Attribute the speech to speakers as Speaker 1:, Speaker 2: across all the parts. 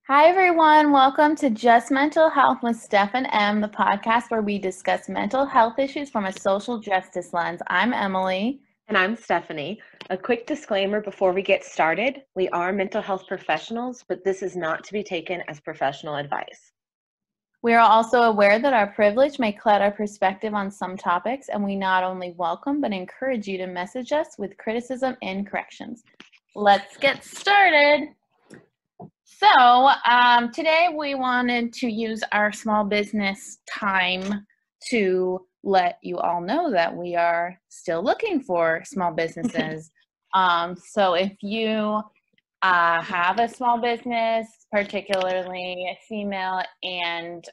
Speaker 1: Hi, everyone. Welcome to Just Mental Health with Steph and Em, the podcast where we discuss mental health issues from a social justice lens. I'm Emily.
Speaker 2: And I'm Stephanie. A quick disclaimer before we get started. We are mental health professionals, but this is not to be taken as professional advice.
Speaker 1: We are also aware that our privilege may cloud our perspective on some topics, and we not only welcome but encourage you to message us with criticism and corrections. Let's get started. So today we wanted to use our small business time to let you all know that we are still looking for small businesses. So if you have a small business, particularly female and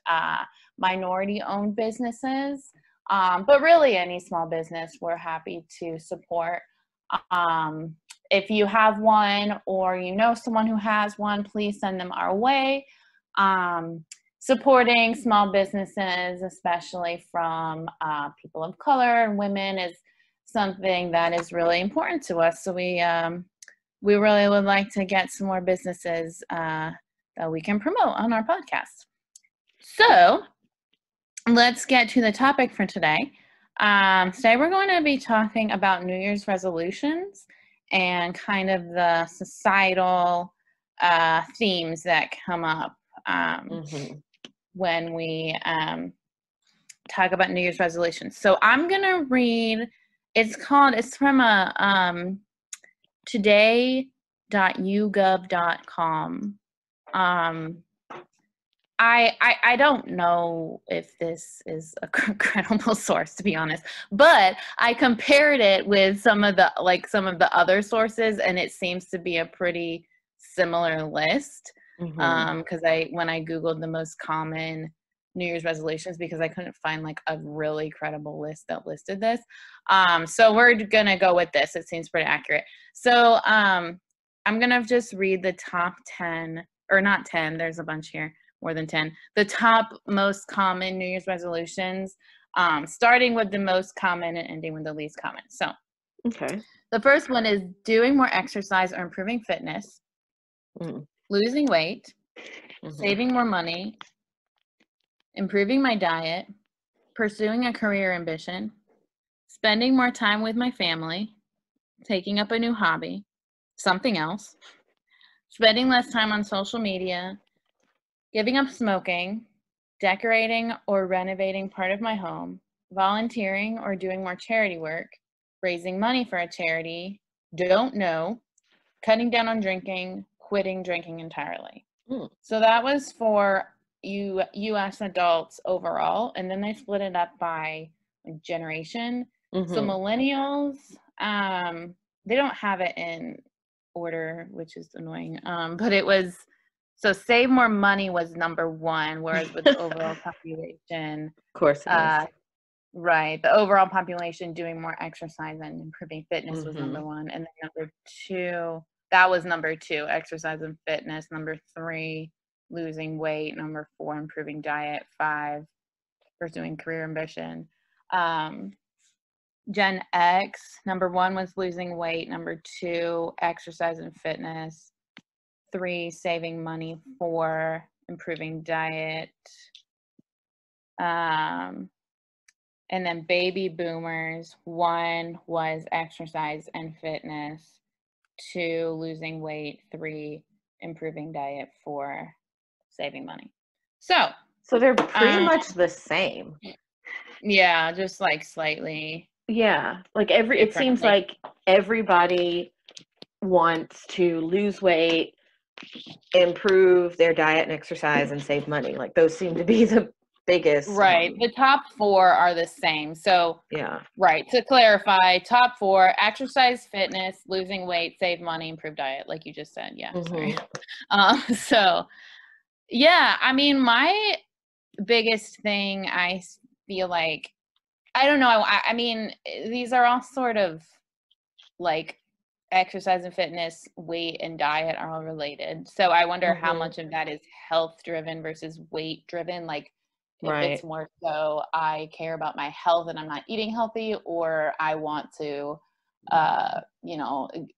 Speaker 1: minority-owned businesses, but really any small business, we're happy to support. If you have one or you know someone who has one, please send them our way. Supporting small businesses, especially from people of color and women, is something that is really important to us. So we really would like to get some more businesses that we can promote on our podcast. So let's get to the topic for today. Today we're going to be talking about New Year's resolutions and kind of the societal themes that come up when we talk about New Year's resolutions. So I'm going to read, it's from a today.ugov.com. I don't know if this is a credible source, to be honest, but I compared it with some of the other sources, and it seems to be a pretty similar list. Because when I Googled the most common New Year's resolutions, because I couldn't find like a really credible list that listed this. So we're gonna go with this. It seems pretty accurate. So I'm gonna just read the top 10, or not 10. There's a bunch here. More than 10, the top most common New Year's resolutions, starting with the most common and ending with the least common. So,
Speaker 2: okay.
Speaker 1: The first one is doing more exercise or improving fitness, losing weight, saving more money, improving my diet, pursuing a career ambition, spending more time with my family, taking up a new hobby, something else, spending less time on social media, giving up smoking, decorating or renovating part of my home, volunteering or doing more charity work, raising money for a charity, don't know, cutting down on drinking, quitting drinking entirely. So that was for U.S. adults overall, and then they split it up by generation. So millennials, they don't have it in order, which is annoying, but it was, so save more money was number one, whereas with the overall population,
Speaker 2: of course it is.
Speaker 1: Right, the overall population doing more exercise and improving fitness was number one, and then number two, that was number two, exercise and fitness. Number three, losing weight. Number four, improving diet. 5, pursuing career ambition. Gen X, number one was losing weight. Number two, exercise and fitness. 3, saving money. 4, improving diet. And then baby boomers, 1 was exercise and fitness. 2, losing weight. 3, improving diet. 4, saving money. So
Speaker 2: they're pretty much the same.
Speaker 1: Yeah, just like slightly.
Speaker 2: Yeah, like it seems like everybody wants to lose weight, improve their diet and exercise, and save money. Like those seem to be the biggest.
Speaker 1: Right. The top 4 are the same. So
Speaker 2: yeah.
Speaker 1: Right. To clarify, top 4: exercise, fitness, losing weight, save money, improve diet, like you just said. Yeah. Sorry. So yeah, I mean, my biggest thing, I feel like, I don't know. I mean, these are all sort of like exercise and fitness, weight and diet are all related. So I wonder how much of that is health driven versus weight driven. Like if it's more so I care about my health and I'm not eating healthy, or I want to,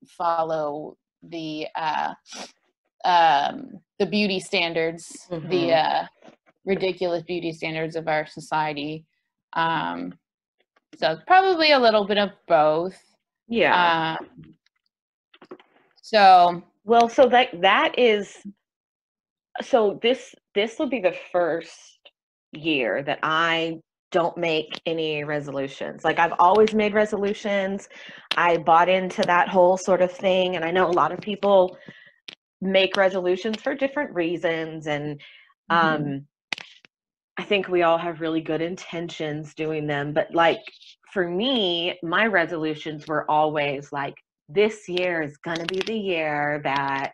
Speaker 1: follow the beauty standards, the ridiculous beauty standards of our society. So probably a little bit of both.
Speaker 2: Yeah.
Speaker 1: So
Speaker 2: that is, so this will be the first year that I don't make any resolutions. Like, I've always made resolutions. I bought into that whole sort of thing, and I know a lot of people make resolutions for different reasons, and I think we all have really good intentions doing them, but like for me, my resolutions were always like, this year is going to be the year that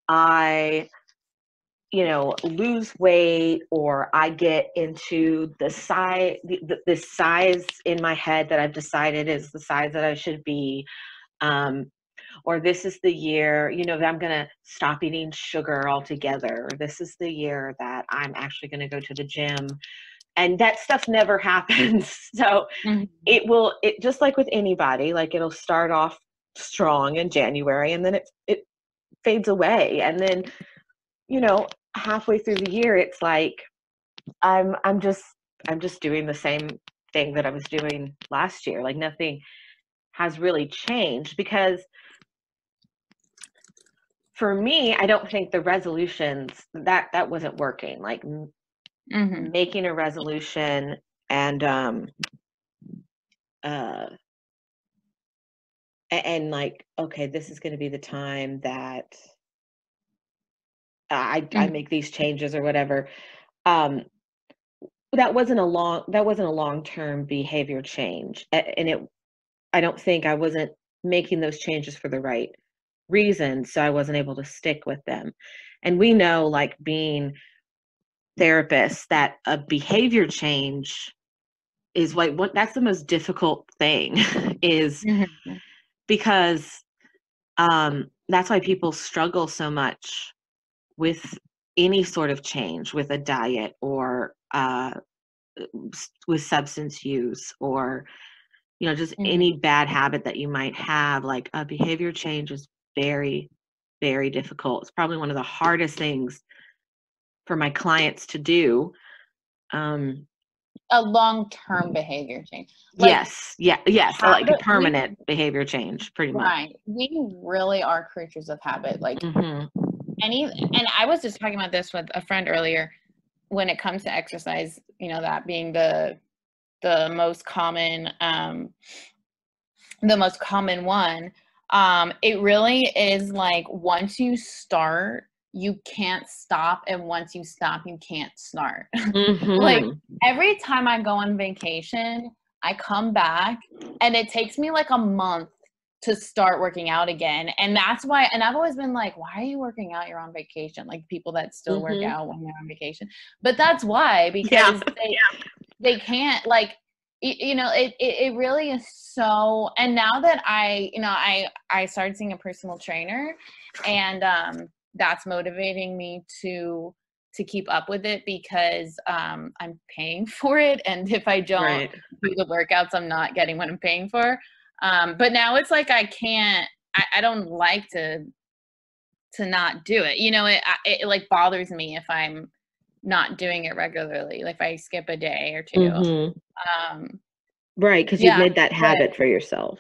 Speaker 2: I, lose weight, or I get into the size, the size in my head that I've decided is the size that I should be. Or this is the year, that I'm going to stop eating sugar altogether. Or this is the year that I'm actually going to go to the gym. And that stuff never happens. So it just like with anybody, like it'll start off strong in January, and then it fades away. And then, halfway through the year, it's like, I'm just doing the same thing that I was doing last year. Like nothing has really changed, because for me, I don't think the resolutions that wasn't working. Like making a resolution and like, okay, this is going to be the time that I make these changes or whatever. That wasn't a long-term behavior change, and I don't think I wasn't making those changes for the right reasons, so I wasn't able to stick with them. And we know, like being therapists, that a behavior change is like that's the most difficult thing is because that's why people struggle so much with any sort of change, with a diet, or with substance use, or just any bad habit that you might have. Like a behavior change is very, very difficult. It's probably one of the hardest things for my clients to do.
Speaker 1: A long-term behavior change.
Speaker 2: Yes. Like a permanent behavior change, pretty much.
Speaker 1: Right. We really are creatures of habit. Like and I was just talking about this with a friend earlier. When it comes to exercise, that being the most common one, it really is like, once you start, you can't stop, and once you stop, you can't start. Like every time I go on vacation, I come back and it takes me like a month to start working out again. And that's why, and I've always been like, why are you working out? You're on vacation. Like people that still work out when they're on vacation. But that's why, because they can't, like, it really is so. And now that I started seeing a personal trainer, and that's motivating me to keep up with it, because I'm paying for it, and if I don't do the workouts, I'm not getting what I'm paying for. But now it's like I don't like to not do it. It like bothers me if I'm not doing it regularly, like if I skip a day or two.
Speaker 2: Right, because you've made that habit for yourself.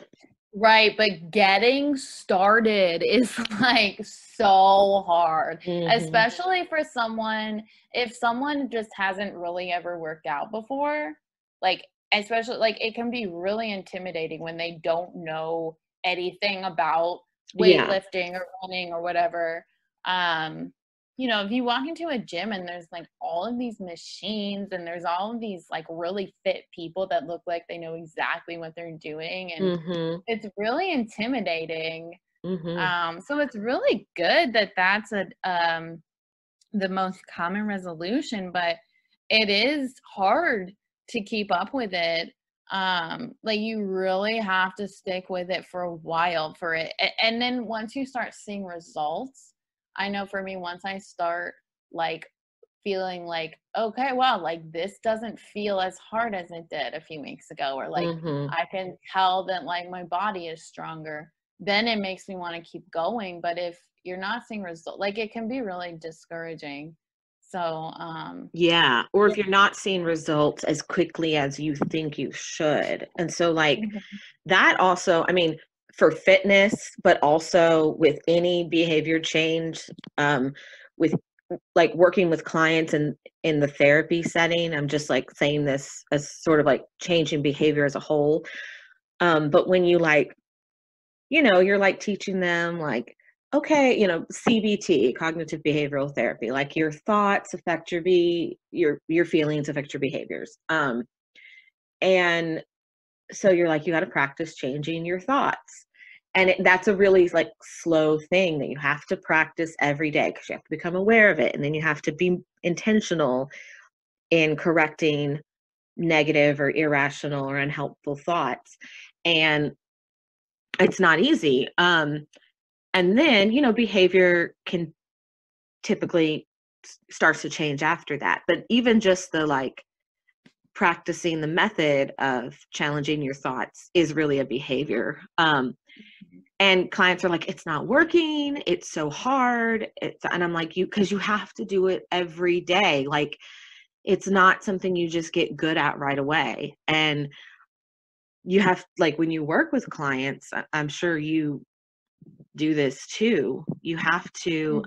Speaker 1: Right, but getting started is like so hard, especially for someone, if someone just hasn't really ever worked out before, like, especially, like, it can be really intimidating when they don't know anything about weightlifting or running or whatever. If you walk into a gym and there's like all of these machines, and there's all of these like really fit people that look like they know exactly what they're doing, and it's really intimidating. So it's really good that that's the most common resolution, but it is hard to keep up with it. Like you really have to stick with it for a while for it. And then once you start seeing results, I know for me, once I start like feeling like, okay, wow, like this doesn't feel as hard as it did a few weeks ago, or like I can tell that like my body is stronger. then it makes me want to keep going. But if you're not seeing results, like, it can be really discouraging. So,
Speaker 2: yeah. Or if you're not seeing results as quickly as you think you should. And so like that also, I mean, for fitness, but also with any behavior change, with like working with clients and in the therapy setting, I'm just like saying this as sort of like changing behavior as a whole. But when you like, you know, you're like teaching them like, okay, you know, CBT, cognitive behavioral therapy, like your thoughts affect your feelings affect your behaviors. And so you're like, you got to practice changing your thoughts. And that's a really like slow thing that you have to practice every day, because you have to become aware of it. And then you have to be intentional in correcting negative or irrational or unhelpful thoughts. And it's not easy. And then, you know, behavior can typically starts to change after that. But even just the like practicing the method of challenging your thoughts is really a behavior. And clients are like, it's not working. It's so hard. And I'm like, because you have to do it every day. Like, it's not something you just get good at right away. And you have, like, when you work with clients, I'm sure you do this too. You have to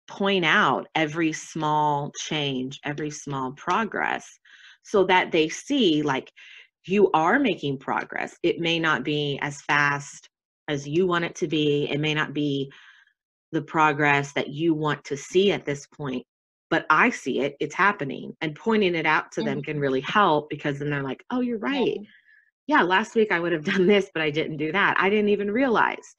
Speaker 2: point out every small change, every small progress, so that they see like you are making progress. It may not be as fast as you want it to be. It may not be the progress that you want to see at this point, but I see it, it's happening. And pointing it out to them can really help, because then they're like, oh, you're right. Yeah, last week I would have done this, but I didn't do that. I didn't even realize.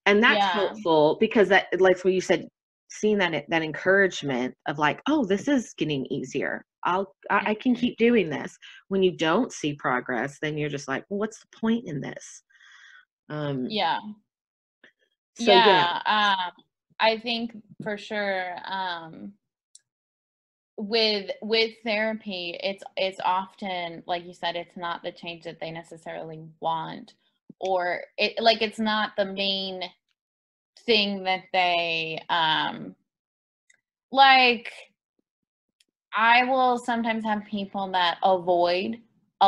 Speaker 2: And that's helpful, because that, like what you said, seeing that encouragement of like, oh, this is getting easier. I can keep doing this. When you don't see progress, then you're just like, well, what's the point in this?
Speaker 1: I think for sure, with therapy, it's often, like you said, it's not the change that they necessarily want, or it's not the main thing that they like. I will sometimes have people that avoid a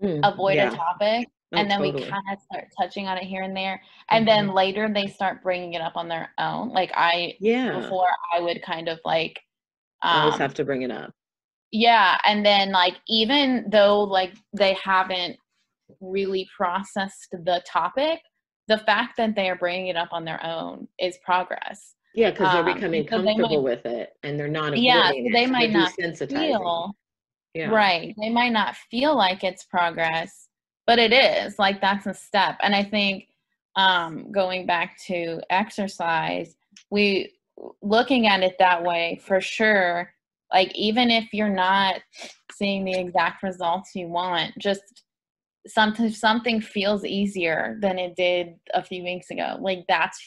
Speaker 1: topic, and then we kind of start touching on it here and there, and then later they start bringing it up on their own. Like before I would kind of like
Speaker 2: always have to bring it up.
Speaker 1: Yeah, and then like even though like they haven't really processed the topic, the fact that they are bringing it up on their own is progress.
Speaker 2: Yeah, because they're becoming comfortable with it, and they're not avoiding
Speaker 1: it. They might not
Speaker 2: feel
Speaker 1: right. They might not feel like it's progress, but it is. Like, that's a step. And I think going back to exercise, looking at it that way, for sure, like even if you're not seeing the exact results you want, just something feels easier than it did a few weeks ago. Like that's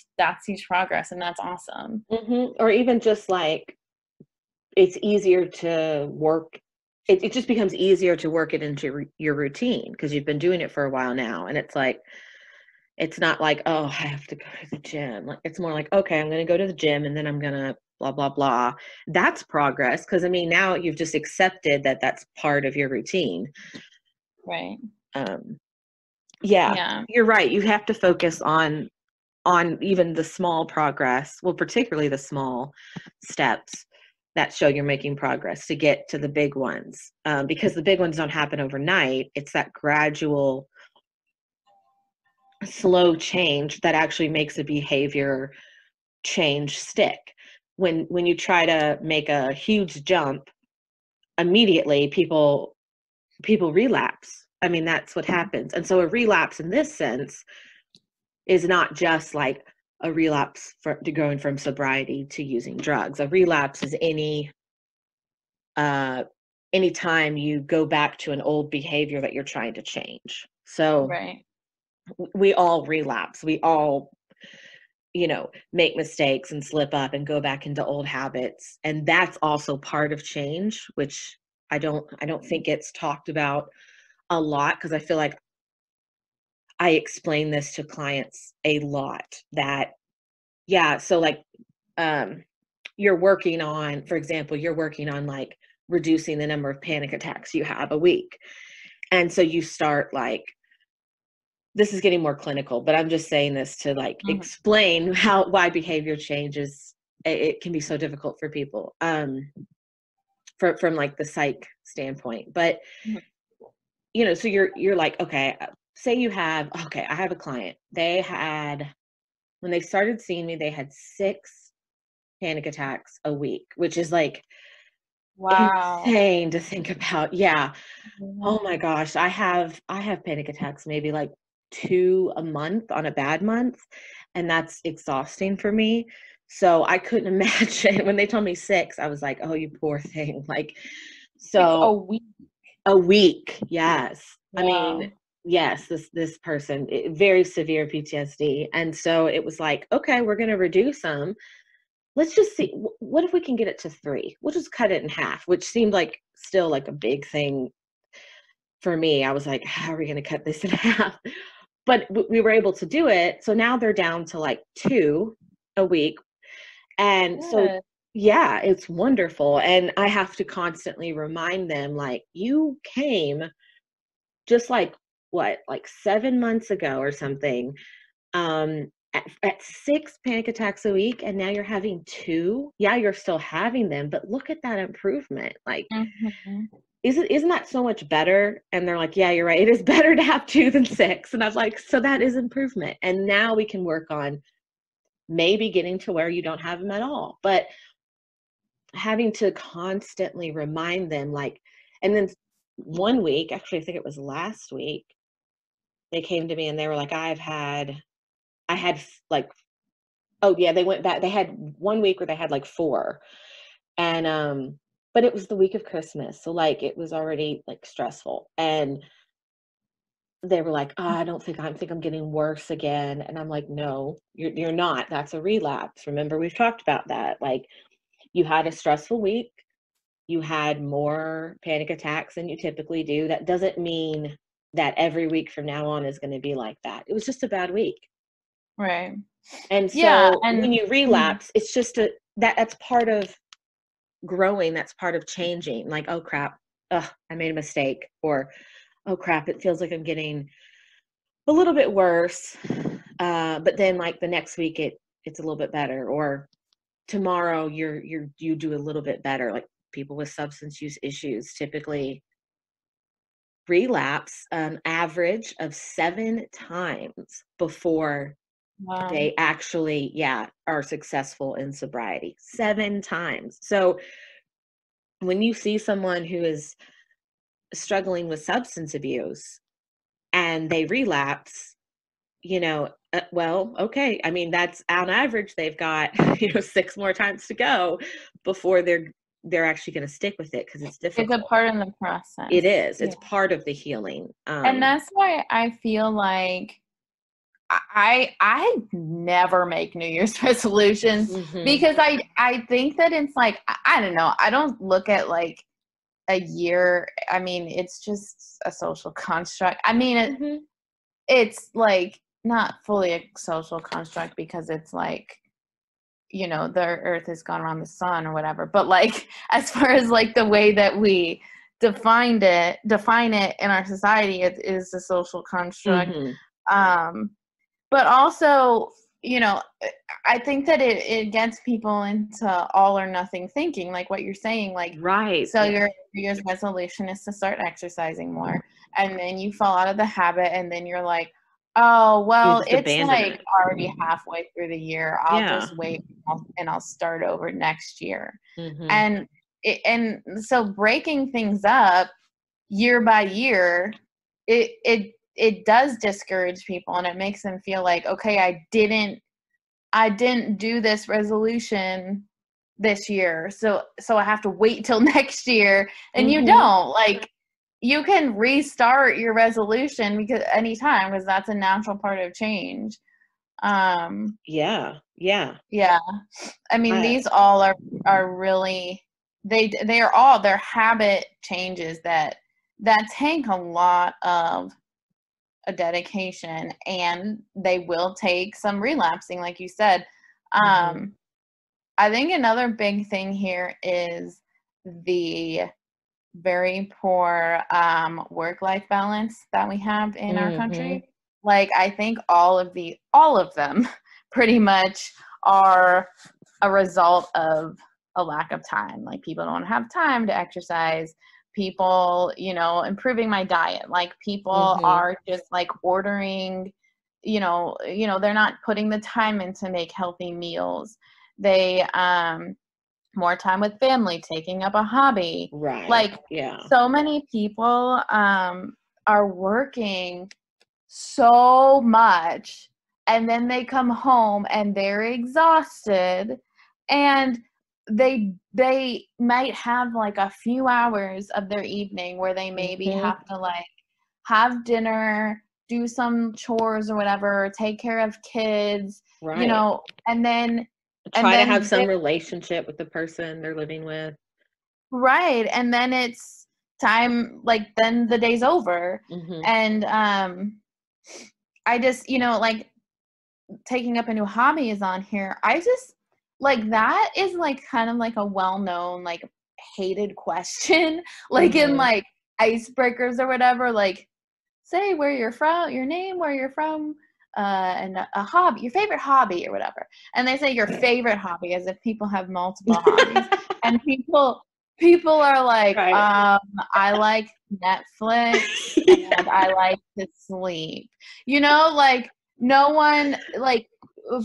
Speaker 1: huge progress, and that's awesome.
Speaker 2: Or even just like it's easier to work. It just becomes easier to work it into your routine, because you've been doing it for a while now, and it's like, it's not like, oh, I have to go to the gym. Like, it's more like, okay, I'm going to go to the gym, and then I'm going to blah, blah, blah. That's progress, because I mean, now you've just accepted that that's part of your routine.
Speaker 1: Right.
Speaker 2: Yeah, you're right. You have to focus on even the small progress. Well, particularly the small steps that show you're making progress to get to the big ones. Because the big ones don't happen overnight. It's that gradual, slow change that actually makes a behavior change stick. When you try to make a huge jump, immediately people relapse. I mean, that's what happens. And so a relapse in this sense is not just like a relapse to going from sobriety to using drugs. A relapse is any time you go back to an old behavior that you're trying to change. So we all relapse. We all, make mistakes and slip up and go back into old habits. And that's also part of change, which I don't think it's talked about a lot, because I feel like I explain this to clients a lot that, so like, you're working on, for example, like reducing the number of panic attacks you have a week. And so you start like, this is getting more clinical, but I'm just saying this to like explain why behavior changes. It can be so difficult for people, from like the psych standpoint. But, you know, so you're like, okay, say I have a client. When they started seeing me, they had 6 panic attacks a week, which is like,
Speaker 1: wow,
Speaker 2: insane to think about. Yeah. Oh my gosh. I have panic attacks, maybe like 2 a month on a bad month. And that's exhausting for me. So I couldn't imagine when they told me 6, I was like, oh, you poor thing. Like, so a week. Yes. Wow. I mean, yes, this person, very severe PTSD. And so it was like, okay, we're going to reduce them. Let's just see, what if we can get it to 3? We'll just cut it in half, which seemed like still like a big thing for me. I was like, how are we going to cut this in half? But we were able to do it. So now they're down to like 2 a week. And so, yeah, it's wonderful. And I have to constantly remind them, like, you came just like, what, like 7 months ago or something, at 6 panic attacks a week, and now you're having 2. Yeah, you're still having them, but look at that improvement. Like, isn't that so much better? And they're like, yeah, you're right. It is better to have 2 than 6. And I was like, so that is improvement. And now we can work on maybe getting to where you don't have them at all. But having to constantly remind them, like, and then one week, actually, I think it was last week, they came to me and they were like, I had like, oh yeah, they went back. They had 1 week where they had like 4. And, but it was the week of Christmas. So like, it was already like stressful. And they were like, I think I'm getting worse again. And I'm like, no, you're not. That's a relapse. Remember, we've talked about that. Like, you had a stressful week. You had more panic attacks than you typically do. That doesn't mean that every week from now on is going to be like that. It was just a bad week.
Speaker 1: Right.
Speaker 2: And so when you relapse, it's just that's part of growing. That's part of changing. Like, oh crap, I made a mistake. Or, oh crap, it feels like I'm getting a little bit worse. But then like the next week, it's a little bit better. Or tomorrow you do a little bit better. Like, people with substance use issues typically relapse an average of 7 times before they actually, are successful in sobriety. 7 times. So when you see someone who is struggling with substance abuse and they relapse, well, okay. I mean, that's on average, they've got, 6 more times to go before they're actually going to stick with it, because it's difficult.
Speaker 1: It's a part of the process.
Speaker 2: It is. It's part of the healing.
Speaker 1: And that's why I feel like I never make New Year's resolutions, because I think that it's like, I don't know. I don't look at like a year. I mean, it's just a social construct. I mean, it's like not fully a social construct, because it's like, the earth has gone around the sun or whatever. But like, as far as like the way that we define it in our society, it is a social construct. But also, I think that it gets people into all or nothing thinking, like what you're saying, like,
Speaker 2: right.
Speaker 1: So your New Year's resolution is to start exercising more, and then you fall out of the habit, and then you're like, oh, well, it's like already halfway through the year. I'll just wait and I'll start over next year. And so breaking things up year by year, it does discourage people, and it makes them feel like, okay, I didn't do this resolution this year, so I have to wait till next year. And you don't. Like, you can restart your resolution because anytime, because that's a natural part of change.
Speaker 2: Yeah.
Speaker 1: I mean, these all are really, they're habit changes that take a lot of a dedication, and they will take some relapsing, like you said. I think another big thing here is the very poor work-life balance that we have in our country. Like, I think all of them pretty much are a result of a lack of time. Like, people don't have time to exercise. People, improving my diet. Like, people are just like ordering, they're not putting the time in to make healthy meals. They, more time with family, taking up a hobby.
Speaker 2: Right.
Speaker 1: Like, so many people are working so much, and then they come home and they're exhausted, and they might have like a few hours of their evening where they maybe have to like have dinner, do some chores or whatever, take care of kids, and then
Speaker 2: try to have some relationship with the person they're living with.
Speaker 1: Right. And then it's time, like, then the day's over. And I just, like, taking up a new hobby is on here. I just, like, that is, like, kind of like a well-known, like, hated question. Like, in, like, icebreakers or whatever, like, say where you're from, your name, where you're from, and a hobby, your favorite hobby or whatever. And they say your favorite hobby as if people have multiple hobbies. And people are like, I like Netflix and I like to sleep. Like, no one, like,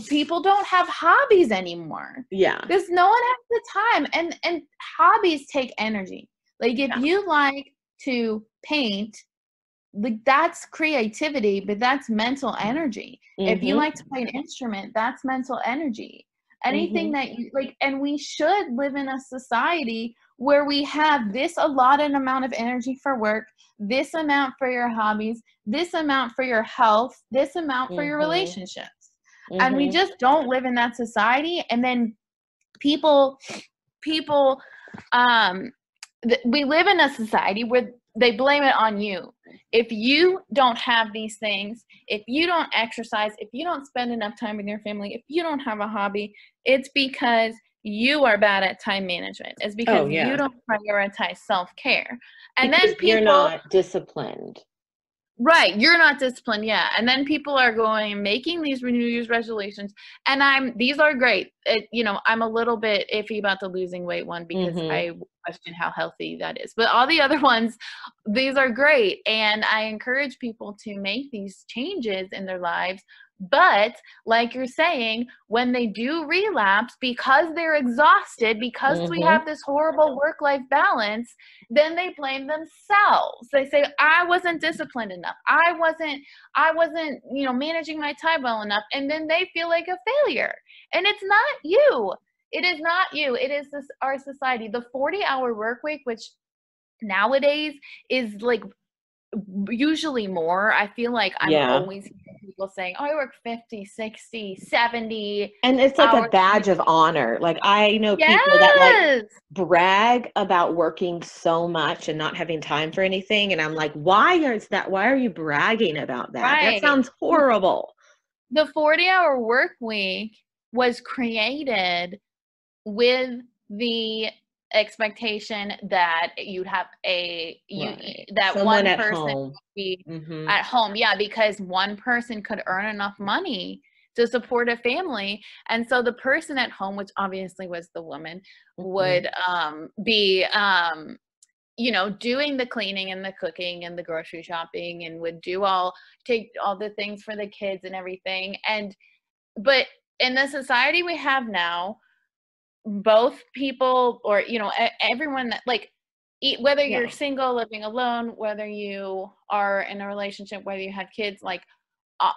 Speaker 1: people don't have hobbies anymore.
Speaker 2: Yeah.
Speaker 1: Because no one has the time. And hobbies take energy. Like, if you like to paint, like, that's creativity, but that's mental energy. If you like to play an instrument, that's mental energy. Anything that you like, and we should live in a society where we have this allotted amount of energy for work, this amount for your hobbies, this amount for your health, this amount for your relationships. And we just don't live in that society. And then people, we live in a society where they blame it on you. If you don't have these things, if you don't exercise, if you don't spend enough time with your family, if you don't have a hobby, it's because you are bad at time management. It's because you don't prioritize self-care. And because then
Speaker 2: you're not disciplined.
Speaker 1: Right. You're not disciplined. Yeah. And then people are going and making these New Year's resolutions. And these are great. I'm a little bit iffy about the losing weight one because I question how healthy that is. But all the other ones, these are great. And I encourage people to make these changes in their lives. But like you're saying, when they do relapse, because they're exhausted, because we have this horrible work-life balance, then they blame themselves. They say, I wasn't disciplined enough. I wasn't, managing my time well enough. And then they feel like a failure. And it's not you. It is not you. It is our society. The 40-hour work week, which nowadays is like usually more. I feel like I'm always hearing people saying, I work 50, 60, 70.
Speaker 2: And it's like a badge of honor. Like, I know people that like brag about working so much and not having time for anything. And I'm like, why are you bragging about that? That sounds horrible.
Speaker 1: The 40-hour work week was created with the expectation that you'd have that
Speaker 2: someone
Speaker 1: one person would be at home. Yeah, because one person could earn enough money to support a family. And so the person at home, which obviously was the woman, would be doing the cleaning and the cooking and the grocery shopping, and would take all the things for the kids and everything. But in the society we have now, both people, or everyone that, like, whether you're single, living alone, whether you are in a relationship, whether you have kids,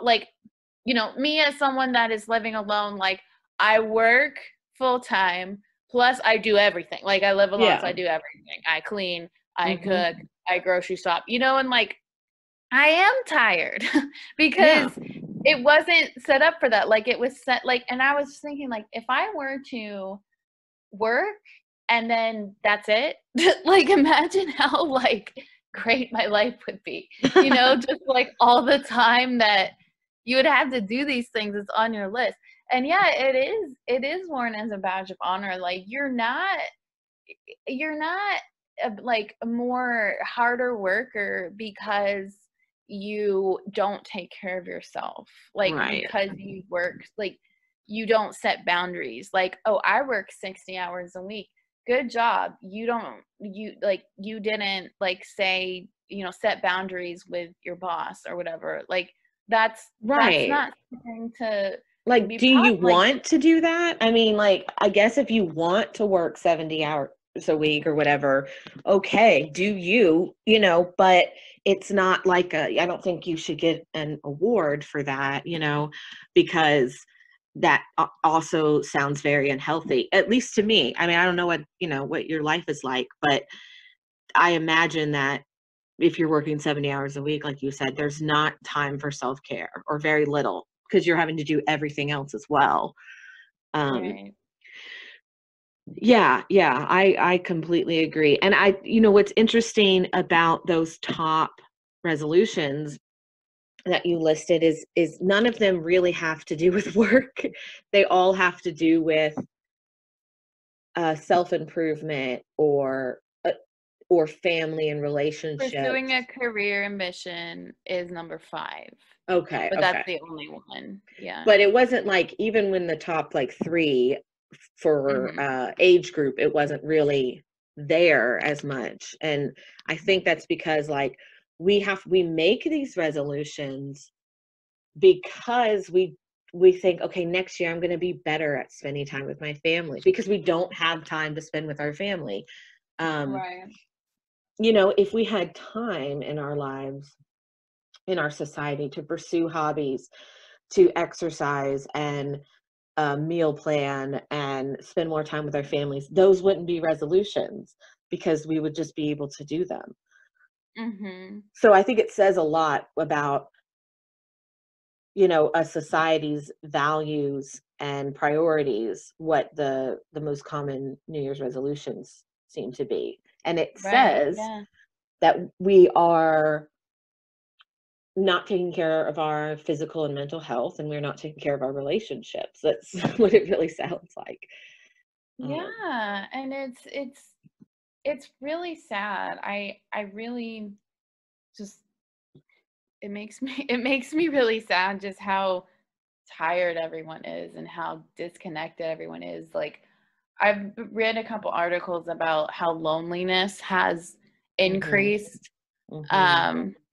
Speaker 1: me as someone that is living alone, like, I work full time, plus I do everything. Like, I live alone, so I do everything. I clean, I cook, I grocery shop, and like, I am tired because it wasn't set up for that. Like, it was set, like, and I was thinking, like, if I were to work and then that's it, like, imagine how, like, great my life would be, you know, just like all the time that you would have to do these things. It's on your list. And yeah, it is worn as a badge of honor. Like you're not like a more harder worker because you don't take care of yourself, like because you work, like you don't set boundaries, like, oh, I work 60 hours a week, good job. You didn't like say, you know, set boundaries with your boss or whatever. Like that's not something to
Speaker 2: like
Speaker 1: be
Speaker 2: do
Speaker 1: proud
Speaker 2: you
Speaker 1: of.
Speaker 2: want to do that? I mean, like, I guess if you want to work 70 hours a week or whatever, okay, do you know, but it's not like I don't think you should get an award for that, you know, because that also sounds very unhealthy, at least to me. I mean, I don't know what, you know, what your life is like, but I imagine that if you're working 70 hours a week, like you said, there's not time for self-care, or very little, because you're having to do everything else as well.
Speaker 1: Right.
Speaker 2: Yeah, I completely agree. And you know, what's interesting about those top resolutions that you listed is none of them really have to do with work. They all have to do with self-improvement or family and relationships.
Speaker 1: Pursuing a career ambition is number 5.
Speaker 2: Okay.
Speaker 1: But that's the only one. Yeah.
Speaker 2: But it wasn't like, even when the top like 3 for age group, it wasn't really there as much. And I think that's because like we make these resolutions because we think, okay, next year I'm going to be better at spending time with my family, because we don't have time to spend with our family.
Speaker 1: Right.
Speaker 2: You know, if we had time in our lives, in our society, to pursue hobbies, to exercise and meal plan and spend more time with our families, those wouldn't be resolutions, because we would just be able to do them. So I think it says a lot about, you know, a society's values and priorities, what the most common New Year's resolutions seem to be. And it says that we are not taking care of our physical and mental health, and we're not taking care of our relationships. That's what it really sounds like.
Speaker 1: Yeah, and it's really sad. I really just, it makes me really sad just how tired everyone is and how disconnected everyone is. Like I've read a couple articles about how loneliness has increased.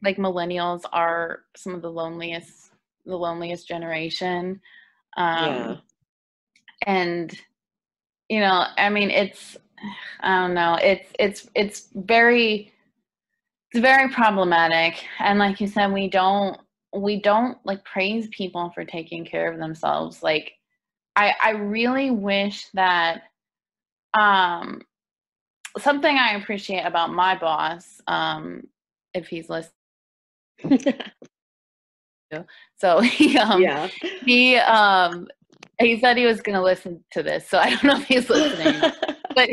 Speaker 1: Like millennials are some of the loneliest generation. And you know, I mean, I don't know, it's very problematic. And like you said, we don't like praise people for taking care of themselves. Like I really wish that something I appreciate about my boss, if he's listening. So he said he was going to listen to this, so I don't know if he's listening. But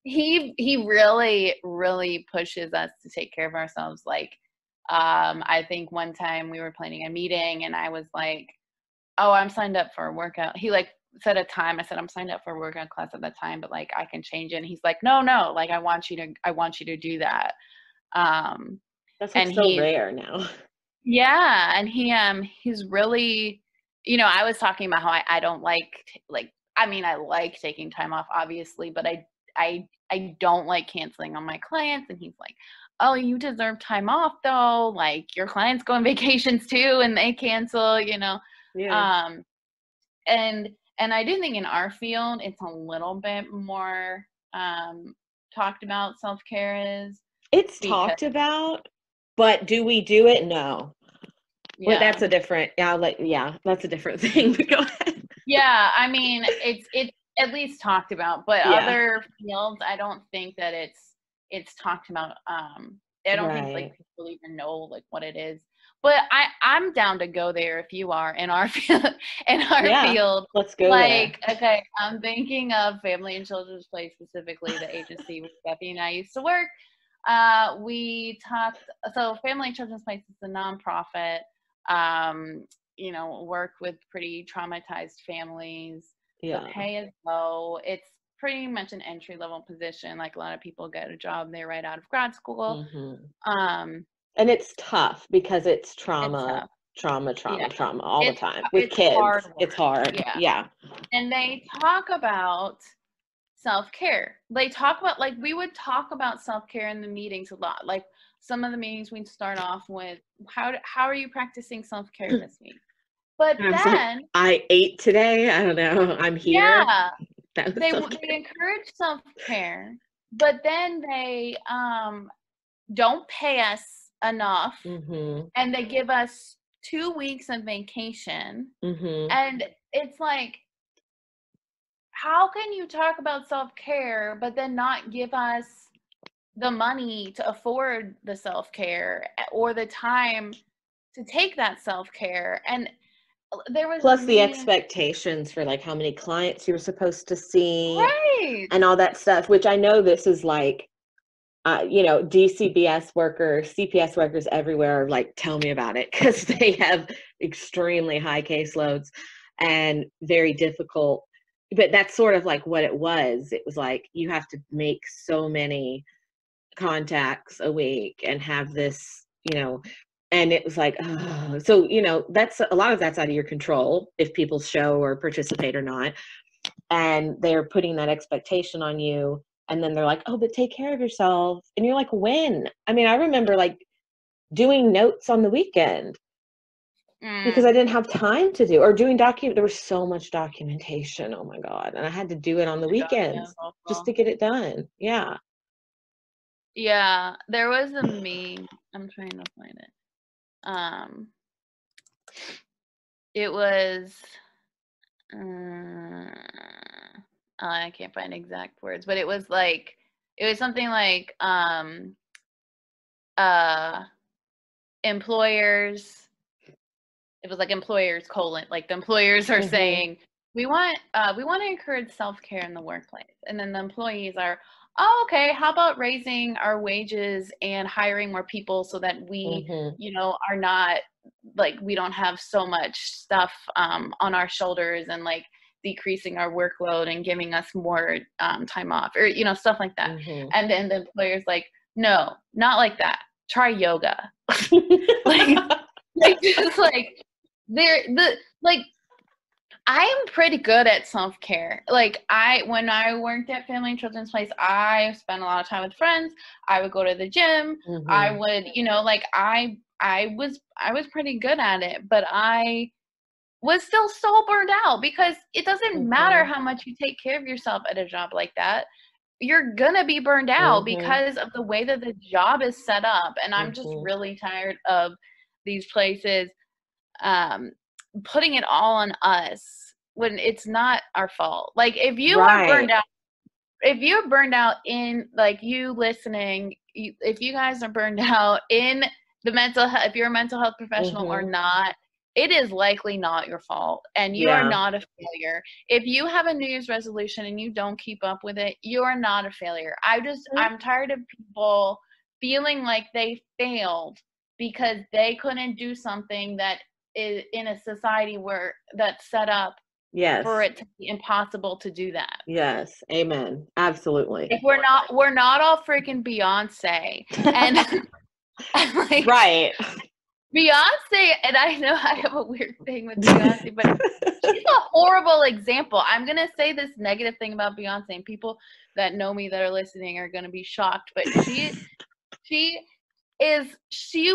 Speaker 1: he really pushes us to take care of ourselves. Like I think one time we were planning a meeting and I was like, oh, I'm signed up for a workout. He like set a time. I said, I'm signed up for a workout class at that time, but like I can change it. And he's like, no, like I want you to do that.
Speaker 2: That's like so rare now.
Speaker 1: Yeah. And he's really, you know, I was talking about how I don't like, I mean, I like taking time off, obviously, but I don't like canceling on my clients. And he's like, oh, you deserve time off though. Like your clients go on vacations too and they cancel, you know.
Speaker 2: Yeah.
Speaker 1: And I do think in our field it's a little bit more talked about, self-care is.
Speaker 2: It's talked about, but do we do it? No. Yeah. Well, that's a different that's a different thing. But go ahead.
Speaker 1: Yeah, I mean it's at least talked about, but other fields I don't think that it's talked about. I don't think like people even know like what it is. But I'm down to go there if you are in our field. Field,
Speaker 2: let's go
Speaker 1: like there. Okay, I'm thinking of Family and Children's Place, specifically the agency where Steffi and I used to work. We talked, so Family and Children's Place is a nonprofit, work with pretty traumatized families. The pay is low. It's pretty much an entry-level position. Like, a lot of people get a job there right out of grad school.
Speaker 2: And it's tough because it's trauma all the time with kids. It's hard. Yeah.
Speaker 1: And they talk about self-care. They talk about, like, we would talk about self-care in the meetings a lot. Like, some of the meetings we'd start off with, how are you practicing self-care this week? But then,
Speaker 2: like, I ate today. I don't know. I'm here.
Speaker 1: Yeah. They encourage self-care, but then they don't pay us enough, and they give us 2 weeks of vacation. And it's like, how can you talk about self-care but then not give us the money to afford the self-care or the time to take that self-care? And there was
Speaker 2: plus the expectations for, like, how many clients you're supposed to see,
Speaker 1: right,
Speaker 2: and all that stuff, which I know this is like, DCBS workers, CPS workers everywhere are like, tell me about it, because they have extremely high caseloads and very difficult. But that's sort of like what it was. It was like, you have to make so many contacts a week and have this, and it was like, oh. So, that's a lot of that's out of your control if people show or participate or not. And they're putting that expectation on you. And then they're like, oh, but take care of yourself. And you're like, when? I mean, I remember, like, doing notes on the weekend because I didn't have time to do, or doing there was so much documentation. Oh my God. And I had to do it on the weekends just to get it done. Yeah.
Speaker 1: Yeah. There was a meme. I'm trying to find it. It was, I can't find exact words, but it was something like, employers, it was like employers : like, the employers are saying, we want to encourage self-care in the workplace. And then the employees are, oh, okay, how about raising our wages and hiring more people so that we, are not, like, we don't have so much stuff on our shoulders, and, like, decreasing our workload and giving us more time off, or, stuff like that. And then the employer's like, no, not like that. Try yoga. Just like, I am pretty good at self-care. Like, when I worked at Family and Children's Place, I spent a lot of time with friends. I would go to the gym. I would, I was pretty good at it, but I was still so burned out, because it doesn't matter how much you take care of yourself at a job like that. You're gonna be burned out because of the way that the job is set up. And I'm just really tired of these places putting it all on us when it's not our fault. Like, if you are burned out, if you're burned out in, like, you listening, if you guys are burned out in the mental health, if you're a mental health professional or not, it is likely not your fault, and you are not a failure. If you have a New Year's resolution and you don't keep up with it, you are not a failure. I'm tired of people feeling like they failed because they couldn't do something that is in a society where that's set up for it to be impossible to do that.
Speaker 2: Yes. Amen. Absolutely.
Speaker 1: If we're not all freaking Beyonce. And like,
Speaker 2: right.
Speaker 1: Beyonce, and I know I have a weird thing with Beyonce, but she's a horrible example. I'm going to say this negative thing about Beyonce, and people that know me that are listening are going to be shocked, but she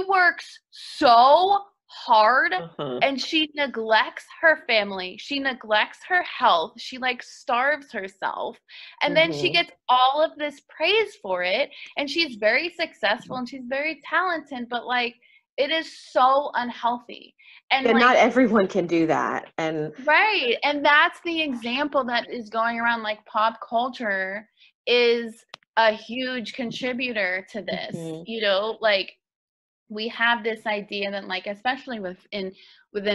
Speaker 1: works so hard, and she neglects her family. She neglects her health. She, like, starves herself. And then she gets all of this praise for it, and she's very successful and she's very talented, but, like, it is so unhealthy. And like,
Speaker 2: not everyone can do that. And
Speaker 1: right. And that's the example that is going around. Like, pop culture is a huge contributor to this. Like, we have this idea that, like, especially within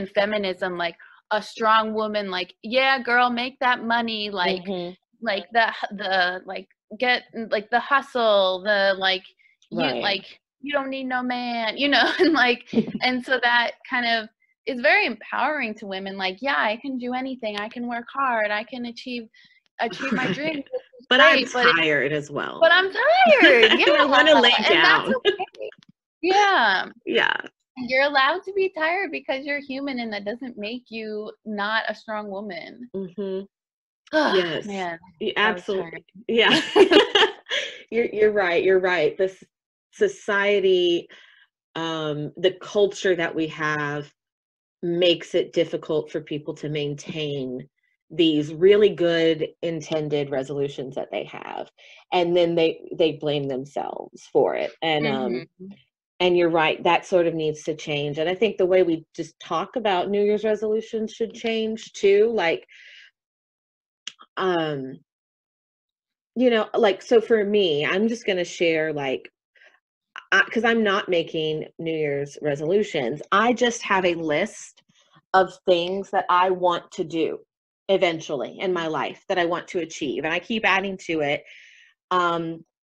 Speaker 1: feminism, like, a strong woman, like, yeah, girl, make that money, like, like the like, get, like, the hustle, the, like, you don't need no man, and and so that kind of is very empowering to women. Like, yeah, I can do anything. I can work hard. I can achieve my dreams.
Speaker 2: But I'm tired as well.
Speaker 1: But I'm tired. Yeah.
Speaker 2: I want to lay down.
Speaker 1: And that's okay. Yeah.
Speaker 2: Yeah.
Speaker 1: You're allowed to be tired because you're human, and that doesn't make you not a strong woman.
Speaker 2: Mm-hmm.
Speaker 1: Yes. Man.
Speaker 2: Absolutely. Yeah. You're right. You're right. This society, the culture that we have makes it difficult for people to maintain these really good intended resolutions that they have, and then they blame themselves for it. And and you're right, that sort of needs to change. And I think the way we just talk about New Year's resolutions should change too. Like, so for me, I'm just going to share, like, because I'm not making New Year's resolutions. I just have a list of things that I want to do eventually in my life that I want to achieve. And I keep adding to it.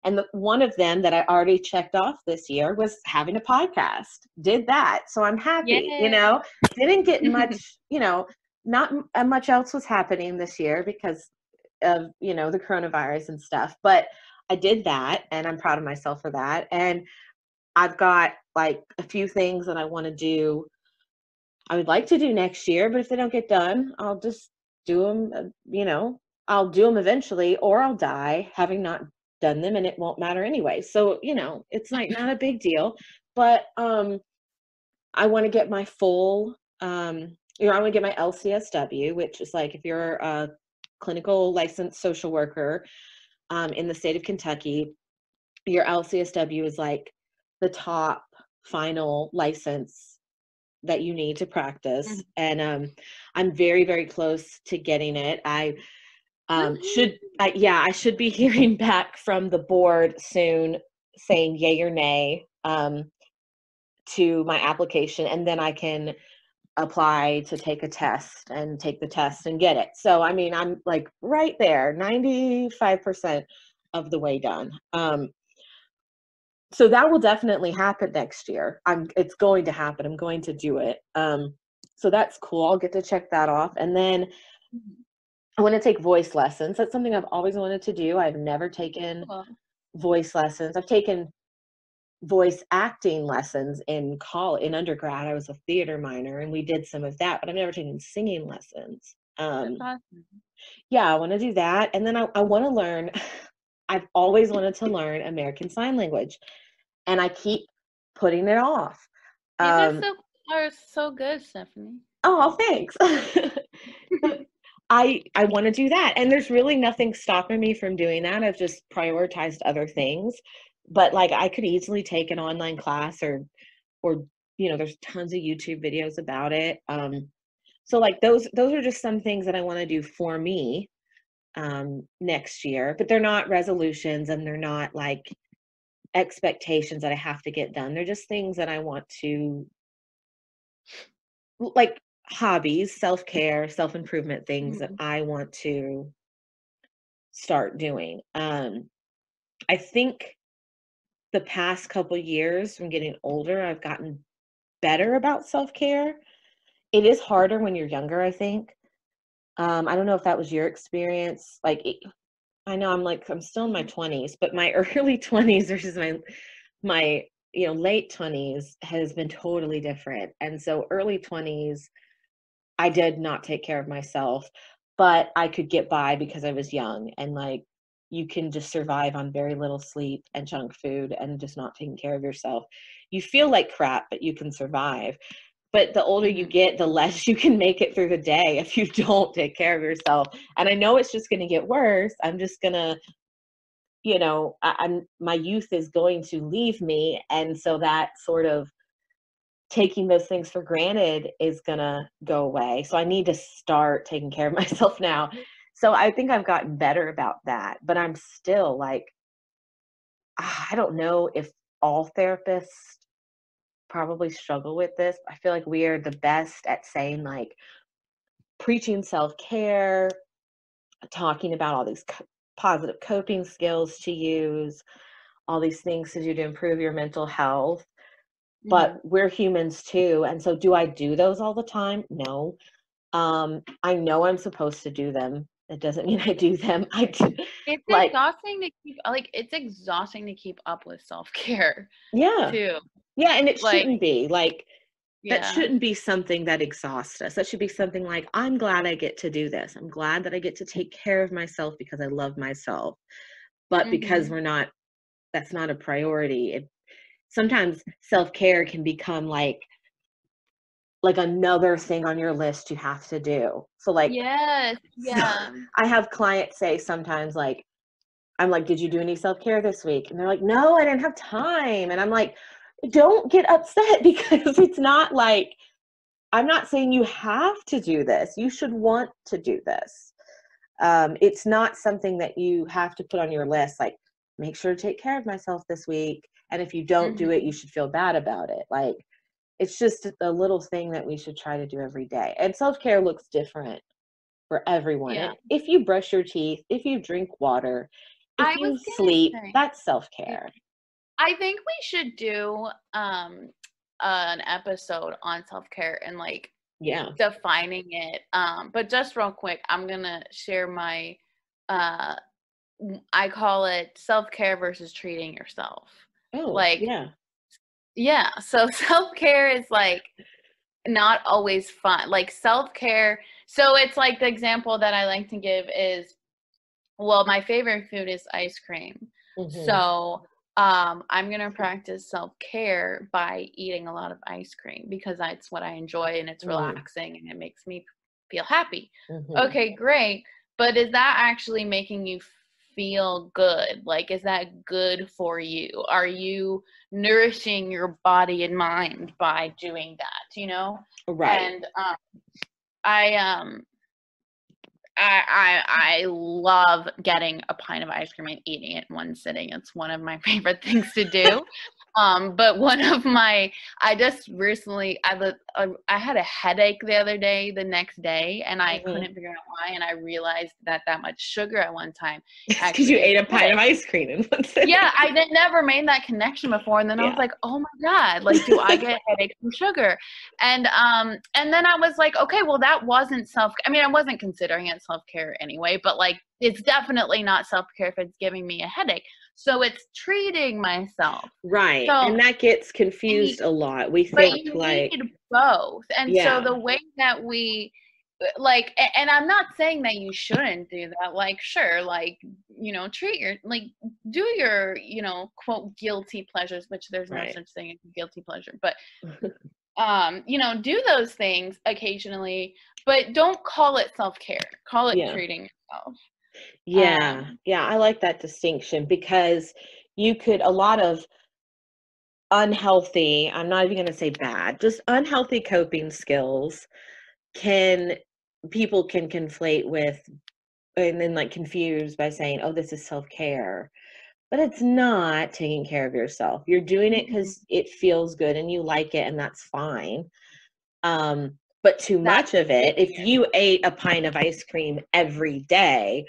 Speaker 2: And one of them that I already checked off this year was having a podcast. Did that. So I'm happy, didn't get much, not much else was happening this year because of, the coronavirus and stuff. But I did that, and I'm proud of myself for that. And I've got like a few things that I want to do. I would like to do next year, but if they don't get done, I'll just do them, I'll do them eventually, or I'll die having not done them, and it won't matter anyway. So, it's like not a big deal. But I want to get my full, I want to get my LCSW, which is like, if you're a clinical licensed social worker in the state of Kentucky, your LCSW is like the top final license that you need to practice. And I'm very, very close to getting it. I should be hearing back from the board soon saying yay or nay to my application, and then I can apply to take a test and take the test and get it. So, I mean, I'm like right there, 95% of the way done. So that will definitely happen next year. It's going to happen. I'm going to do it. So that's cool. I'll get to check that off. And then I want to take voice lessons. That's something I've always wanted to do. I've never taken voice lessons. I've taken voice acting lessons in college, in undergrad. I was a theater minor, and we did some of that, but I've never taken singing lessons.
Speaker 1: That's awesome.
Speaker 2: Yeah, I want to do that. And then I want to learn, I've always wanted to learn American Sign Language, and I keep putting it off.
Speaker 1: You guys are so good, Stephanie.
Speaker 2: Oh, thanks. I want to do that. And there's really nothing stopping me from doing that. I've just prioritized other things. But like, I could easily take an online class or there's tons of YouTube videos about it. So like those are just some things that I want to do for me next year, but they're not resolutions, and they're not like expectations that I have to get done. They're just things that I want to, like, hobbies, self-care, self-improvement things that I want to start doing. I think the past couple years, from getting older, I've gotten better about self-care. It is harder when you're younger, I think. I don't know if that was your experience. Like, I know I'm still in my 20s, but my early 20s versus my late 20s has been totally different. And so early 20s, I did not take care of myself, but I could get by because I was young, and like, you can just survive on very little sleep and junk food and just not taking care of yourself. You feel like crap, but you can survive. But the older you get, the less you can make it through the day if you don't take care of yourself. And I know it's just going to get worse. I'm just going to, my youth is going to leave me. And so that sort of taking those things for granted is going to go away. So I need to start taking care of myself now. So I think I've gotten better about that, but I'm still like, I don't know if all therapists probably struggle with this. I feel like we are the best at saying, like, preaching self-care, talking about all these positive coping skills to use, all these things to do to improve your mental health, but we're humans too. And so do I do those all the time? No. I know I'm supposed to do them. It doesn't mean I do them. I do.
Speaker 1: It's exhausting to keep up with self-care.
Speaker 2: Yeah.
Speaker 1: Too.
Speaker 2: Yeah, and it shouldn't be like that.
Speaker 1: Yeah.
Speaker 2: Shouldn't be something that exhausts us. That should be something like, I'm glad I get to do this. I'm glad that I get to take care of myself because I love myself. But because that's not a priority. Sometimes self-care can become like another thing on your list you have to do. So like,
Speaker 1: yes, yeah.
Speaker 2: So I have clients say sometimes like, I'm like, did you do any self-care this week? And they're like, no, I didn't have time. And I'm like, don't get upset, because it's not like, I'm not saying you have to do this. You should want to do this. It's not something that you have to put on your list. Like, make sure to take care of myself this week. And if you don't do it, you should feel bad about it. Like, it's just a little thing that we should try to do every day. And self-care looks different for everyone.
Speaker 1: Yeah.
Speaker 2: And if you brush your teeth, if you drink water, if you sleep, that's self-care.
Speaker 1: I think we should do an episode on self-care and like defining it. But just real quick, I'm gonna share my I call it self-care versus treating yourself.
Speaker 2: Oh,
Speaker 1: like yeah. So self-care is like not always fun. Like self-care, so it's like the example that I like to give is, well, my favorite food is ice cream. So I'm going to practice self-care by eating a lot of ice cream because that's what I enjoy and it's relaxing and it makes me feel happy. Okay, great. But is that actually making you feel good? Like, is that good for you? Are you nourishing your body and mind by doing that, you know?
Speaker 2: Right.
Speaker 1: And I love getting a pint of ice cream and eating it in one sitting. It's one of my favorite things to do. But one of my, I just recently, I had a headache the other day, the next day, and I couldn't figure out why. And I realized that much sugar at one time.
Speaker 2: Because you ate a pint of ice cream in one sitting.
Speaker 1: Yeah, I never made that connection before. And then I was like, oh my God, like, do I get a headache from sugar? And then I was like, okay, well, that wasn't I mean, I wasn't considering it self-care anyway, but like, it's definitely not self-care if it's giving me a headache. So it's treating myself.
Speaker 2: Right.
Speaker 1: So,
Speaker 2: and that gets confused a lot. We think
Speaker 1: but you
Speaker 2: like
Speaker 1: need both. And so the way that we like, and I'm not saying that you shouldn't do that. Like, sure, like, you know, do your, you know, quote, guilty pleasures, which there's no such thing as guilty pleasure, but you know, do those things occasionally, but don't call it self-care. Call it treating yourself.
Speaker 2: Yeah. I like that distinction, because a lot of unhealthy, I'm not even going to say bad, just unhealthy coping skills people can conflate with, and then like confuse by saying, oh, this is self-care. But it's not taking care of yourself. You're doing it because it feels good and you like it, and that's fine. But too much of it, if you ate a pint of ice cream every day,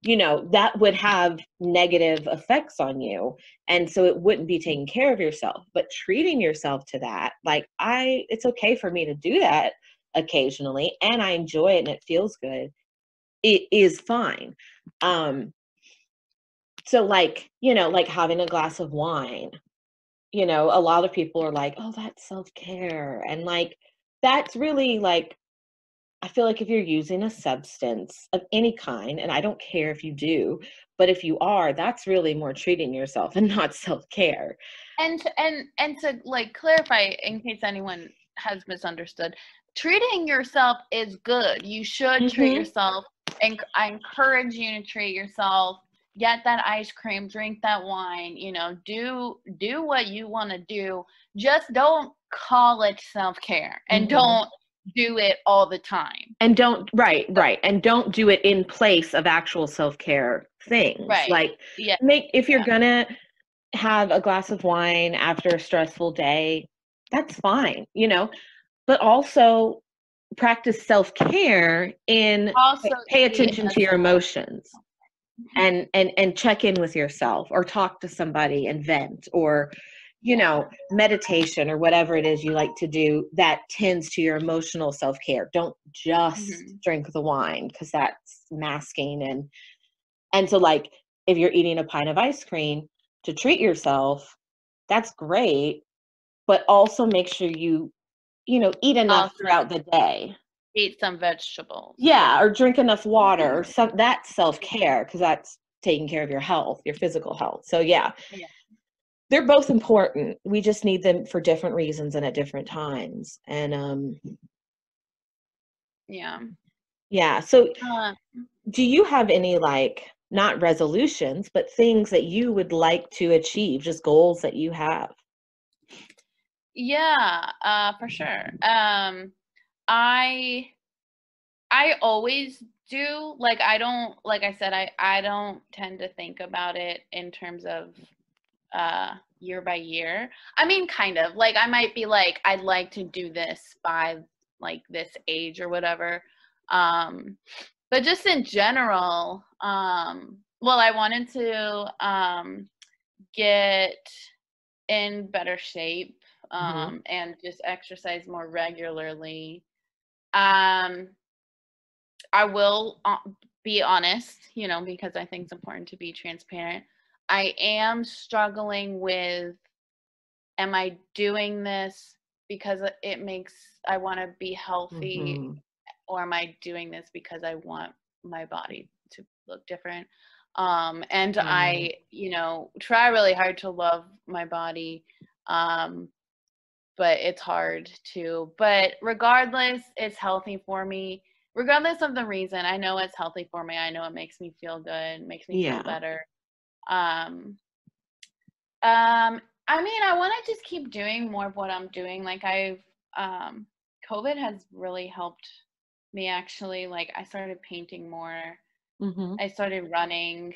Speaker 2: you know, that would have negative effects on you. And so it wouldn't be taking care of yourself. But treating yourself to that, like, it's okay for me to do that occasionally, and I enjoy it and it feels good. It is fine. So like, you know, like having a glass of wine, you know, a lot of people are like, oh, that's self-care. And like, that's really like, I feel like if you're using a substance of any kind, and I don't care if you do, but if you are, that's really more treating yourself and not self-care.
Speaker 1: And to like clarify, in case anyone has misunderstood, treating yourself is good. You should treat yourself, and I encourage you to treat yourself. Get that ice cream, drink that wine, you know, do what you want to do. Just don't call it self-care, and don't do it all the time.
Speaker 2: And don't, and don't do it in place of actual self-care things. Like, if you're gonna have a glass of wine after a stressful day, that's fine, you know, but also practice self-care in pay attention to your emotions. and check in with yourself, or talk to somebody and vent, or meditation, or whatever it is you like to do that tends to your emotional self-care. Don't just drink the wine, because that's masking. And so, like, if you're eating a pint of ice cream to treat yourself, that's great, but also make sure you eat enough throughout the day.
Speaker 1: Eat some vegetables.
Speaker 2: Yeah, or drink enough water. So that's self-care, because that's taking care of your health, your physical health. So yeah, they're both important. We just need them for different reasons and at different times. And yeah. So do you have any, like, not resolutions, but things that you would like to achieve, just goals that you have?
Speaker 1: Yeah, for sure. I always do. Like, I don't, like I said, I don't tend to think about it in terms of year by year. I mean, kind of. Like, I might be like, I'd like to do this by like this age or whatever. But just in general, well, I wanted to get in better shape and just exercise more regularly. I will be honest, because I think it's important to be transparent. I am struggling with, am I doing this because I want to be healthy, or am I doing this because I want my body to look different? And I, try really hard to love my body, but it's hard to. But regardless, it's healthy for me. Regardless of the reason, I know it's healthy for me. I know it makes me feel good, makes me feel better. I mean, I want to just keep doing more of what I'm doing. Like, COVID has really helped me, actually. Like, I started painting more. I started running.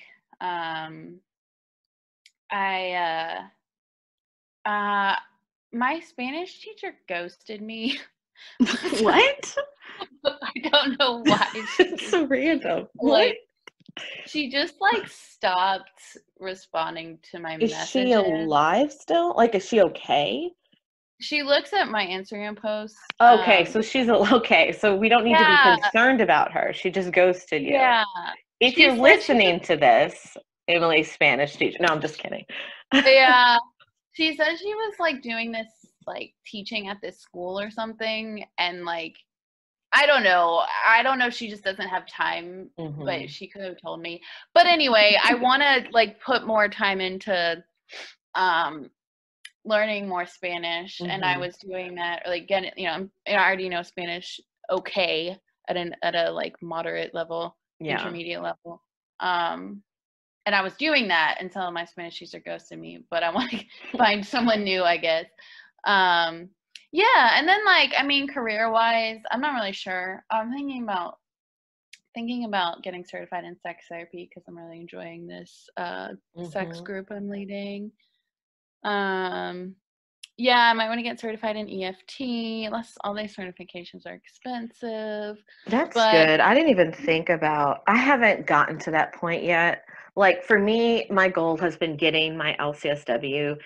Speaker 1: My Spanish teacher ghosted me.
Speaker 2: What?
Speaker 1: I don't know why.
Speaker 2: It's so random.
Speaker 1: Like, she just stopped responding to my messages.
Speaker 2: Is she alive still? Like, is she okay?
Speaker 1: She looks at my Instagram posts.
Speaker 2: Okay, so she's okay. So we don't need to be concerned about her. She just ghosted you.
Speaker 1: Yeah.
Speaker 2: If you're listening to this, Emily's Spanish teacher. No, I'm just kidding.
Speaker 1: Yeah. She said she was doing this teaching at this school or something, and I don't know. I don't know if she just doesn't have time, but she could have told me. But anyway, I want to put more time into learning more Spanish, and I was doing that, or getting, I already know Spanish okay at a moderate level, intermediate level. And I was doing that until my Spanish teacher ghosted me, but I want to find someone new, I guess. Yeah, and then I mean, career-wise, I'm not really sure. I'm thinking about getting certified in sex therapy, because I'm really enjoying this sex group I'm leading. Yeah, I might want to get certified in EFT. All these certifications are expensive.
Speaker 2: That's good. I didn't even think about, I haven't gotten to that point yet. Like, for me, my goal has been getting my LCSW.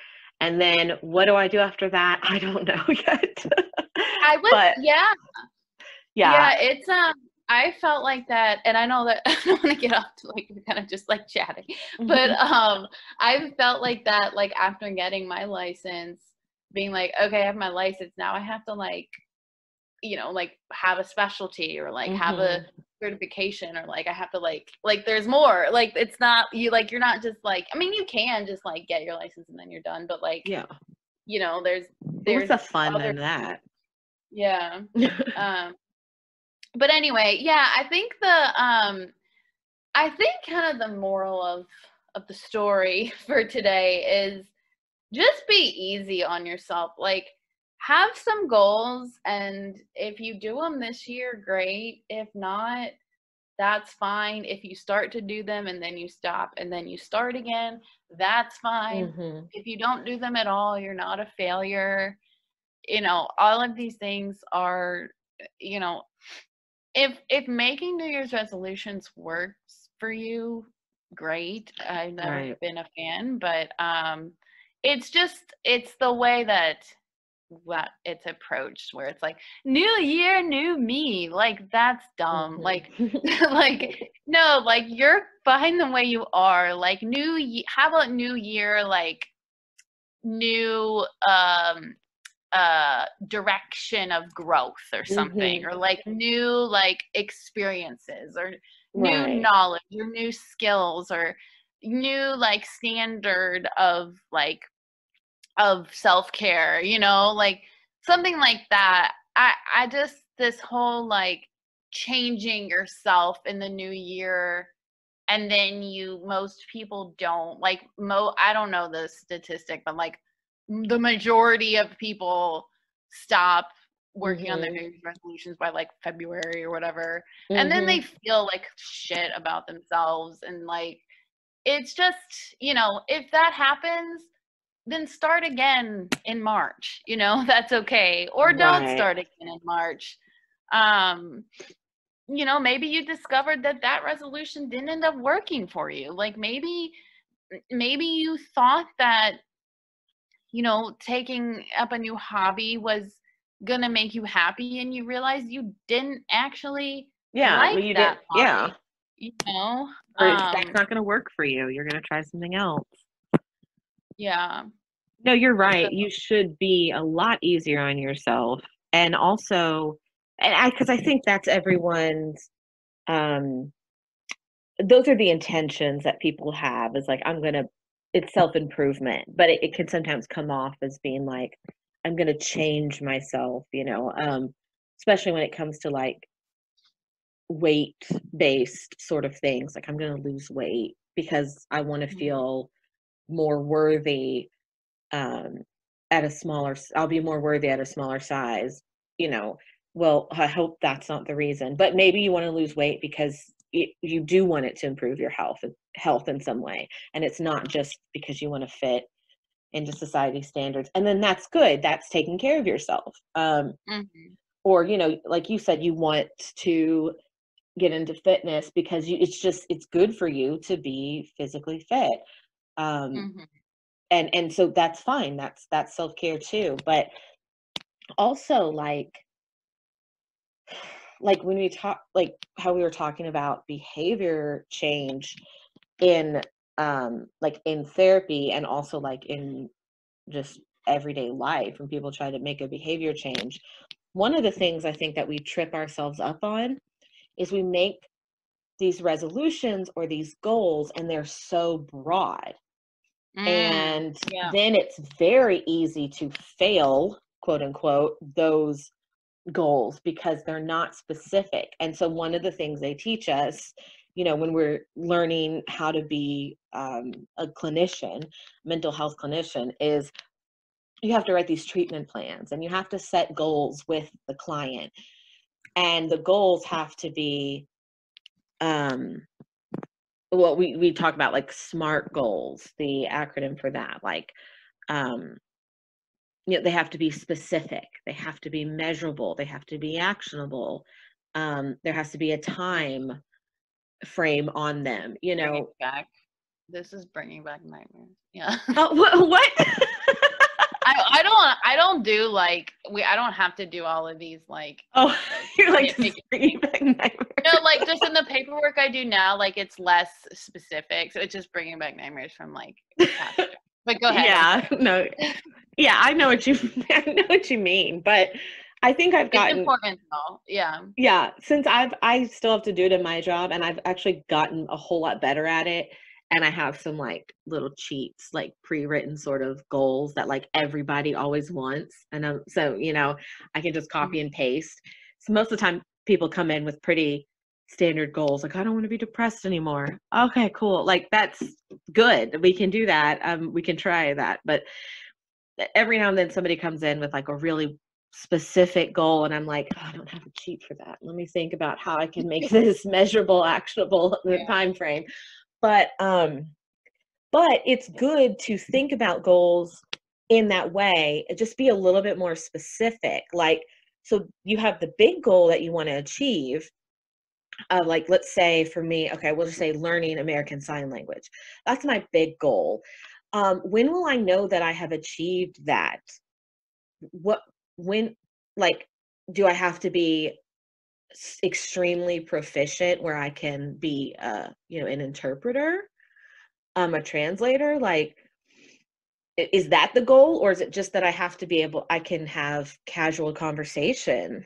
Speaker 2: And then what do I do after that? I don't know yet.
Speaker 1: Yeah, it's I felt like that, and I know that I don't want to get off to kind of just chatting, but I felt like that after getting my license, being okay, I have my license now, I have to have a specialty, or have a certification, or I have to there's more, it's not you're not just I mean, you can just get your license and then you're done, but there's
Speaker 2: what's the fun in that?
Speaker 1: Yeah. But anyway, yeah, I think kind of the moral of the story for today is just be easy on yourself. Have some goals, and if you do them this year, great. If not, that's fine. If you start to do them and then you stop and then you start again, that's fine. If you don't do them at all, you're not a failure. All of these things are, if making New Year's resolutions works for you, great. I've never been a fan, but it's the way that it's approached, where it's like, new year, new me. Like, that's dumb. Like, like, no, like, you're fine the way you are. Like, how about new year, like, new direction of growth or something, or like new like experiences, or new knowledge, or new skills, or new like standard of self-care, like something like that. I just, this whole like changing yourself in the new year, and then most people don't like, I don't know the statistic, but like the majority of people stop working on their New Year's resolutions by like February or whatever. And then they feel like shit about themselves. And like, it's just, if that happens, then start again in March, that's okay. Or don't start again in March. Maybe you discovered that resolution didn't end up working for you. Like, maybe you thought that, taking up a new hobby was gonna make you happy, and you realized you didn't actually like that hobby.
Speaker 2: Or that's not gonna work for you. You're gonna try something else.
Speaker 1: Yeah.
Speaker 2: No, you're right. You should be a lot easier on yourself. And also, because I think that's everyone's, those are the intentions that people have, is like, it's self-improvement, but it can sometimes come off as being like, I'm going to change myself, especially when it comes to like weight-based sort of things. Like, I'm going to lose weight because I want to feel more worthy I'll be more worthy at a smaller size, Well, I hope that's not the reason, but maybe you want to lose weight because you do want it to improve your health in some way. And it's not just because you want to fit into society standards. And then that's good. That's taking care of yourself. Or, like you said, you want to get into fitness because it's good for you to be physically fit. And so that's fine. That's self-care too. But also like when we talk, like how we were talking about behavior change in like in therapy, and also like in just everyday life, when people try to make a behavior change, one of the things I think that we trip ourselves up on is we make these resolutions or these goals, and they're so broad. And then it's very easy to fail, quote unquote, those goals because they're not specific. And so one of the things they teach us, when we're learning how to be a clinician, mental health clinician, is you have to write these treatment plans, and you have to set goals with the client. And the goals have to be, well, we talk about like SMART goals, the acronym for that. Like, they have to be specific, they have to be measurable, they have to be actionable. There has to be a time frame on them.
Speaker 1: This is bringing back nightmares. Yeah.
Speaker 2: What?
Speaker 1: I don't do like I don't have to do all of these like.
Speaker 2: Oh, you're like bringing back nightmares.
Speaker 1: No, like just in the paperwork I do now, like it's less specific, so it's just bringing back nightmares from like past year. But go ahead.
Speaker 2: Yeah, no, yeah, I know what you mean, but I think I've gotten.
Speaker 1: It's important though. Yeah.
Speaker 2: Yeah, since I still have to do it in my job, and I've actually gotten a whole lot better at it. And I have some like little cheats, like pre-written sort of goals that like everybody always wants. And so, I can just copy and paste. So most of the time people come in with pretty standard goals. Like, I don't want to be depressed anymore. Okay, cool. Like, that's good. We can do that. We can try that. But every now and then somebody comes in with like a really specific goal, and I'm like, I don't have a cheat for that. Let me think about how I can make this measurable, actionable, the time frame. But it's good to think about goals in that way. Just be a little bit more specific. Like, so you have the big goal that you want to achieve, like, let's say for me, okay, we'll just say learning American Sign Language. That's my big goal. When will I know that I have achieved that? When, like, do I have to be extremely proficient where I can be, an interpreter, a translator? Like, is that the goal, or is it just that I can have casual conversation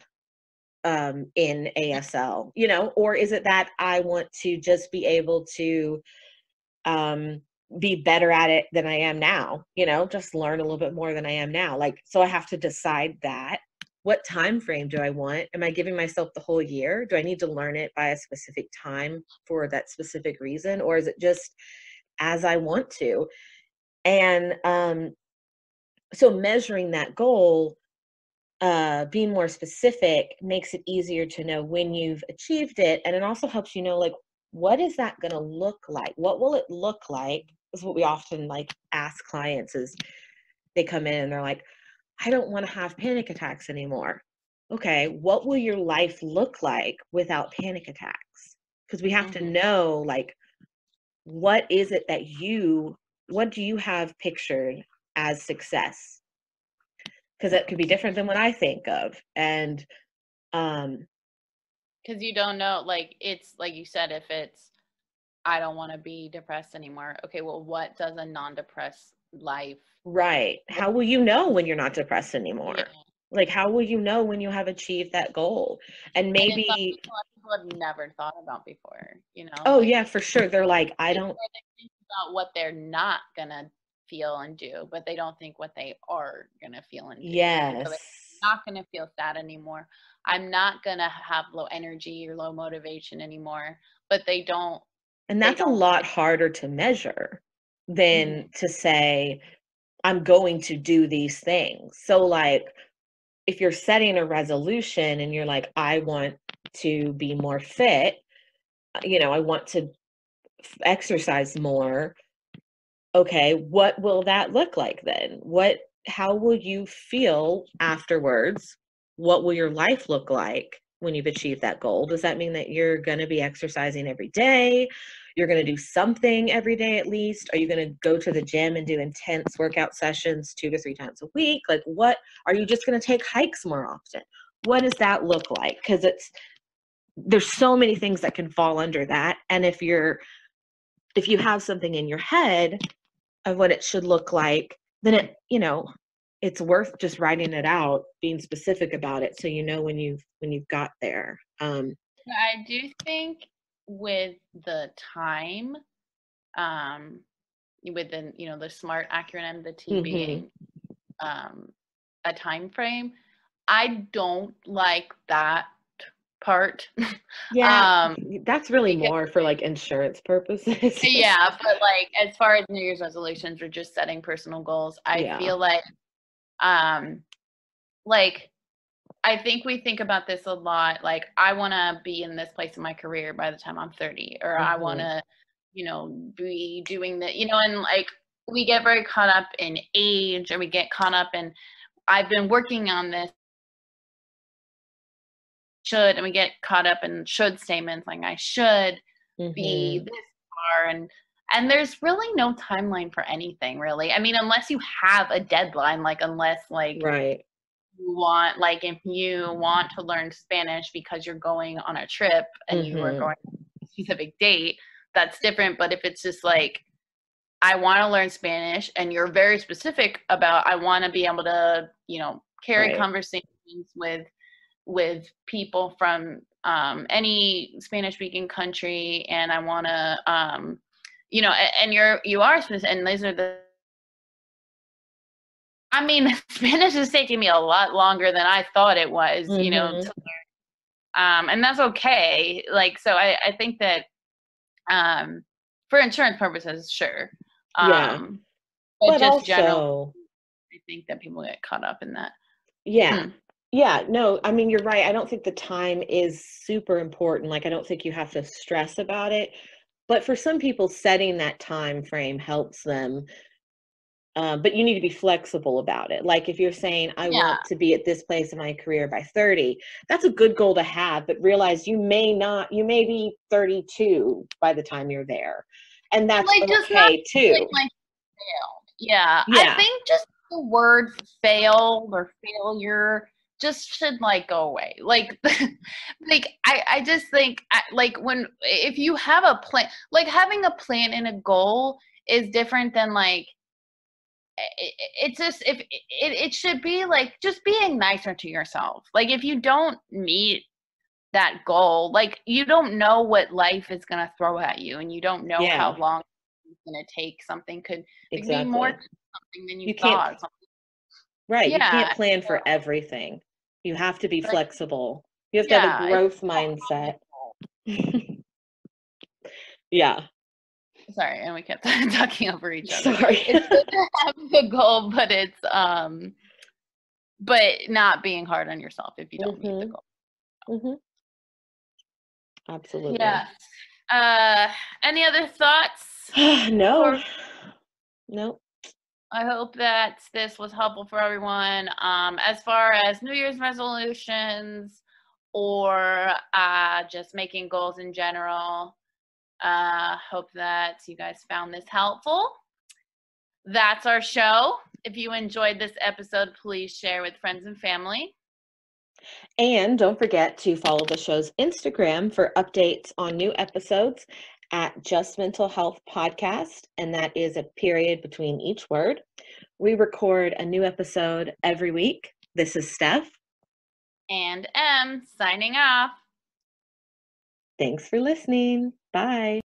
Speaker 2: in ASL, or is it that I want to just be able to be better at it than I am now, just learn a little bit more than I am now. Like, so I have to decide that. What time frame do I want? Am I giving myself the whole year? Do I need to learn it by a specific time for that specific reason? Or is it just as I want to? And so measuring that goal, being more specific, makes it easier to know when you've achieved it. And it also helps you know, like, what is that going to look like? What will it look like? Is what we often like ask clients is they come in and they're like, I don't want to have panic attacks anymore. Okay, what will your life look like without panic attacks? Because we have to know, like, what is it that what do you have pictured as success? Because that could be different than what I think of. And
Speaker 1: because you don't know, like, it's like you said, if it's I don't want to be depressed anymore. Okay, well, what does a non-depressed life?
Speaker 2: Right. How will you know when you're not depressed anymore? Yeah. Like, how will you know when you have achieved that goal? And maybe
Speaker 1: people have never thought about before,
Speaker 2: Oh, like, yeah, for sure. They're like, I don't
Speaker 1: think about what they're not gonna feel and do, but they don't think what they are gonna feel and do.
Speaker 2: Yes.
Speaker 1: So I'm not gonna feel sad anymore. I'm not gonna have low energy or low motivation anymore. But they don't.
Speaker 2: And that's a lot harder to measure than to say, I'm going to do these things. So, like, if you're setting a resolution and you're like, I want to be more fit, I want to exercise more. Okay, what will that look like then? How will you feel afterwards? What will your life look like when you've achieved that goal? Does that mean that you're going to be exercising every day? You're going to do something every day at least? Are you going to go to the gym and do intense workout sessions 2 to 3 times a week? Like, what are you just going to take hikes more often? What does that look like? Because there's so many things that can fall under that. And if you have something in your head of what it should look like, then it's worth just writing it out, being specific about it, so you know when you've got there.
Speaker 1: I do think with the time, with the SMART acronym, the T being a time frame, I don't like that part.
Speaker 2: Yeah, that's really more for like insurance purposes.
Speaker 1: Yeah, but like as far as New Year's resolutions or just setting personal goals, I feel like I think we think about this a lot. Like, I want to be in this place in my career by the time I'm 30, or I want to, be doing that, and like we get very caught up in age, or we get caught up in, I've been working on this, and we get caught up in should statements, like I should be this far, and there's really no timeline for anything, really. I mean, unless you have a deadline, like unless like
Speaker 2: right.
Speaker 1: you want, like if you want to learn Spanish because you're going on a trip and you are going on a specific date, that's different. But if it's just like, I want to learn Spanish and you're very specific about, I want to be able to, carry conversations with people from any Spanish speaking country, and I want to, and you are specific, and these are I mean, Spanish is taking me a lot longer than I thought it was, to learn. And that's okay. Like, so I think that for insurance purposes, sure.
Speaker 2: Yeah.
Speaker 1: But just generally, I think that people get caught up in that.
Speaker 2: Yeah. Yeah, no, I mean, you're right. I don't think the time is super important. Like, I don't think you have to stress about it. But for some people, setting that time frame helps them But you need to be flexible about it. Like if you're saying, I want to be at this place in my career by 30, that's a good goal to have, but realize you may be 32 by the time you're there. And that's okay too.
Speaker 1: Yeah. I think just the word failed or failure just should go away. I just think if you have a plan, having a plan and a goal is different than it's just it should be just being nicer to yourself. If you don't meet that goal, you don't know what life is going to throw at you, and you don't know how long it's going to take. Something could be more something than you thought.
Speaker 2: Right. You can't plan for everything. You have to be flexible. You have to have a growth mindset. Yeah.
Speaker 1: Sorry, and we kept talking over each other.
Speaker 2: Sorry.
Speaker 1: It's good to have a goal, but it's but not being hard on yourself if you don't meet the goal.
Speaker 2: Mm-hmm. Absolutely.
Speaker 1: Yeah. Any other thoughts?
Speaker 2: No.
Speaker 1: I hope that this was helpful for everyone. As far as New Year's resolutions or just making goals in general, hope that you guys found this helpful. That's our show. If you enjoyed this episode, please share with friends and family.
Speaker 2: And don't forget to follow the show's Instagram for updates on new episodes at justmentalhealthpodcast, and that is a period between each word. We record a new episode every week. This is Steph.
Speaker 1: And Em signing off.
Speaker 2: Thanks for listening. Bye.